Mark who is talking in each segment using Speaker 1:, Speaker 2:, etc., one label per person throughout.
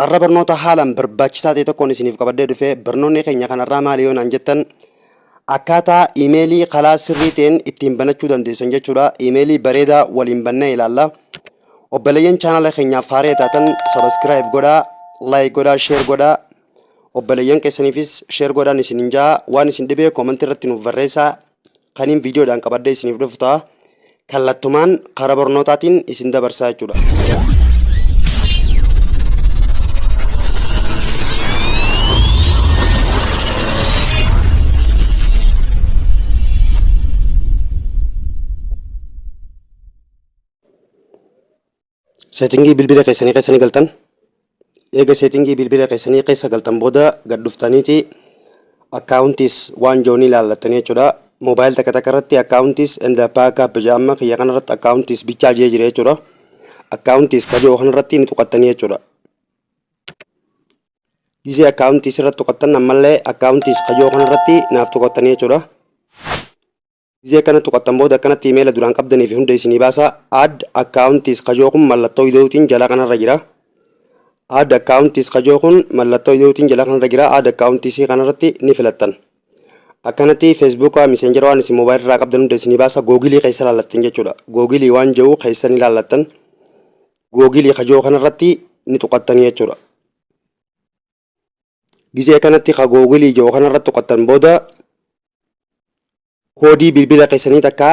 Speaker 1: Arra barnoota haalaan barbaachisaa ta'e tokkoon isiniif qabadee dhufe barnoonni keenya kanarraa maali yoo naan jettan akkaataa iimeelii kalaa sirrii ta'een ittiin banachuu dandeessan jechuudha. Iimeelii bareedaa waliin bannee ilaalla. Obboleeyyan chaanala keenyaaf haaraa taatan sabiskiraayib godhaa, laayik godhaa, sheer godhaa. Obboleeyyan keessaniifis sheer godhaan isinin jaa waan isin dhibee koomentii irratti nuuf barreessaa. Kaniin viidiyoodhaan qabadee isiniif dhufu ta'a. Kallattumaan karaa barnootaatiin isin dabarsaa jechuudha. Seetingii bilbila keessanii galtan. Eega seetingii bilbila keessanii keessa galtan booda gad dhuftaniiti akkaawuntiis waan joonii ilaallattanii jechuudha. Moobaayil takka irratti akkaawuntiis enda baakaap jaamma kiyya kanarratti akkaawuntiis bichaa jee jira jechuudha. Akkaawuntiis kajoo kanarratti ni tuqattanii jechuudha. Gisee akkaawuntiis irratti tuqattan ammallee akkaawuntiis kajoo kanarratti naaf tuqattanii jechuudha. Gisee kana tuqattan booda akkanatti iimeela duraan qabdanii fi hunda isinii baasa. Add akkaawuntiis kajoo kun mallattoo viidiyootiin jala kanarra jira. Add akkaawuntiis kajoo kun mallattoo viidiyootiin jala kanarra jira. Add akkaawuntiisii kanarratti ni filattan. Akkanatti feesbuukaa miseenjera waan isin moobaayil irraa qabdan hunda isinii baasa. Googilii keessa ilaallattan jechuudha. Googilii waan jiru keessa ni ilaallattan. Googilii kajoo kanarratti ni tuqattanii jechuudha. Gisee kanatti ka googilii jiru kanarratti tuqattan booda koodii bilbila keessanii takka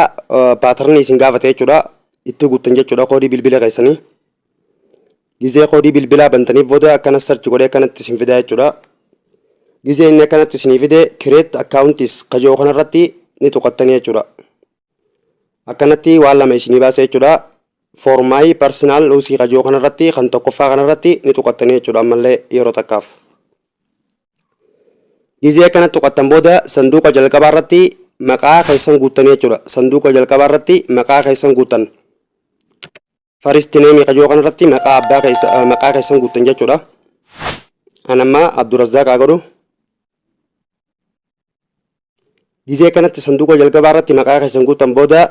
Speaker 1: paatarnii isin gaafate jechuudha. Itti guuttan jechuudha koodii bilbila keessanii. Gisee koodii bilbilaa bantaniif booda akkana sarchi godhee akkanatti isin fida jechuudha. Gisee inni akkanatti isinii fide kireet akkaawuntiis kajoo kanarratti ni tuqattanii jechuudha. Akkanatti waan lama isinii baasa jechuudha. Foormaayii parsinaal luusii kajoo kanarratti kan tokkoffaa kanarratti ni tuqattanii jechuudha ammallee yeroo takkaaf. Gisee akkanatti tuqattan booda sanduuqa jalqabaa irratti maqaa keessan guuttanii jechuudha. Sanduuqa jalqabaa irratti maqaa keessan guuttan. Faristi neemii kajoo kanarratti maqaa keessan guuttan jechuudha. Anammaa Abdurazaaq godhu. Gisee kanatti sanduuqa jalqabaa irratti maqaa keessan guuttan booda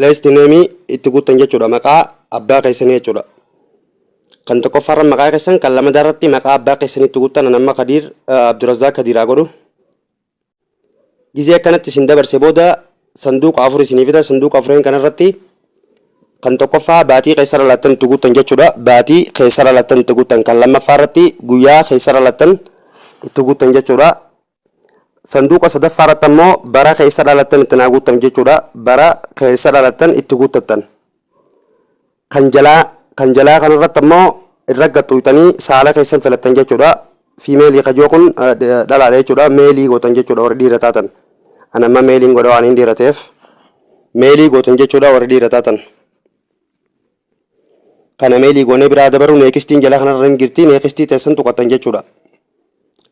Speaker 1: leesti neemii itti guuttan jechuudha. Maqaa abbaa keessanii jechuudha. Kan tokkoffaarra maqaa keessan kan lammadaa irratti maqaa abbaa keessanii itti guuttan. Anammaa Abdurazaaq Kadiiraa godhu. Gisee akkanatti isin dabarse booda sanduuqa afur isinii fida. Sanduuqa afureen kanarratti kan tokkoffaa baatii keessa dhalattan itti guuttan jechuudha. Baatii keessa dhalattan itti guuttan. Kan lammaffaa irratti guyyaa keessa dhalattan itti guuttan jechuudha. Sanduuqa sadaffaa irratti ammoo bara keessa dhalattan itti naa guuttan jechuudha. Bara keessa dhalattan itti guuttattan. Kan jalaa kanarratti ammoo irra gaxxuutanii saala keessan filattan jechuudha. Fiimeelii kajoo kun dhalaadha jechuudha. Meelii gootan jechuudha warri dhiira taatan. Anamma meeliin godha waan hin dhiira ta'eef meelii gootan jechuudha warri dhiira taatan. Kana meelii goonee biraa dabaru neekistiin jala kanarra hin jirti. Neekistii teessan tuqattan jechuudha.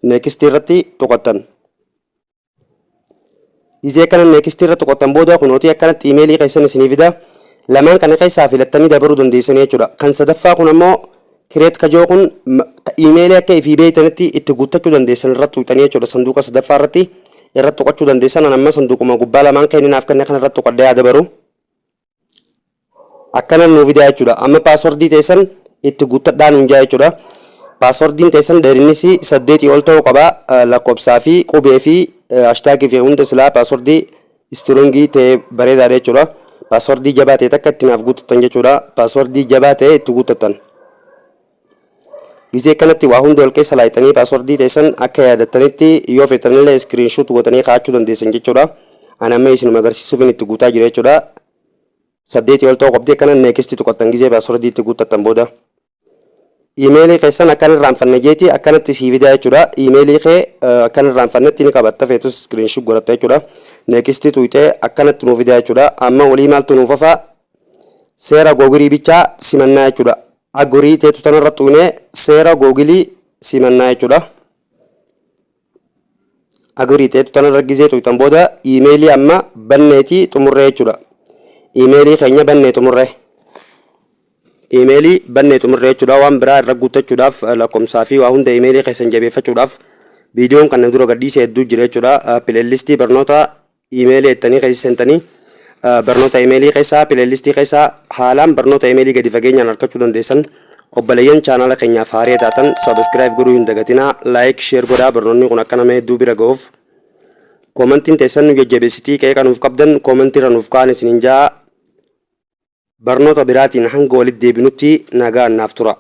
Speaker 1: Neekistii irratti tuqattan. Gisee kana neekistii irratti tuqattan booda kunootii akkanatti iimeelii keessan isinii fida. Lamaan kana keessaa filattanii dabaruu dandeessanii jechuudha. Kan sadaffaa kun ammoo kireet kajoo kun iimeelii akka ifii beeytanitti itti guuttachuu dandeessan irratti tuqxanii jechuudha. Sanduuqa sadaffaa irratti irratti tuqachuu dandeessan. Anamma sanduuquma gubbaa lamaan kenninaaf kanneen kana irratti tuqadhee haa dabaru. Akkana nuu fidaa jechuudha. Amma paaswordii teessan itti guuttadhaa nuun jaa jechuudha. Paaswordiin teessan dheerinnis 8 ol ta'uu qaba. Lakkoofsaa fi qubee fi hashtaagii fi hunda silaa paaswordii istiroongii ta'e bareedaadha jechuudha. Paaswordii jabaa ta'e takka itti naaf guuttattan jechuudha. Paaswordii jabaa ta'e itti guuttattan. Gisee kanatti waa hunda ol keessa laayitanii paaswordii teessan akka yaadattanitti yoo feetanillee iskiriinshuut godhanii kaa'achuu dandeessan jechuudha. Anamma isinuma agarsiisuuf itti guutaa jira jechuudha. 8 ol ta'uu qabdee kana neekistii tuqattan gisee paaswordii itti guuttattan booda. Iimeelii keessan akkan irraanfanne jeeti akkanatti sii fidaa jechuudha. Iimeelii kee akkan irraanfannetti ni qabatta feetus iskiriinshuut godhatta jechuudha. Neekistii tuqxee akkanatti nuu fidaa jechuudha. Amma olii maaltu nuuf hafa seera googilii bichaa simannaa jechuudha. Agurii teetu tanarra tuqnee seera googilii simannaa jechuudha. Agurii teetu tanarra gisee tuqxan booda iimeelii amma banneetii xumurree jechuudha. Iimeelii keenya bannee xumurree. Iimeelii bannee xumurree jechuudha. Waan biraa irra guuttachuudhaaf lakkoomsaa fi waa hunda iimeelii keessan jabeeffachuudhaaf viidiyoon kan dura gadhiisee hedduu jira jechuudha. Pileellistii barnoota iimeelii jettanii keessa seentanii barnoota iimeelii keessaa pileellistii keessaa haalaan barnoota iimeelii gadi fageenyaan argachuu dandeessan obboleeyyan chaanala keenyaaf haaraa taatan subscribe godhuu hin dagatinaa, like share godhaa barnoonni kun akka nama hedduu bira ga'uuf. Koomentiin teessan nu jajjabeessitii qe'ee kanuuf qabdan koomentii irra nuuf kaa'aa isiniin jaa. Barnoota biraatiin hanga walitti deebinutti nagaan naaf tura.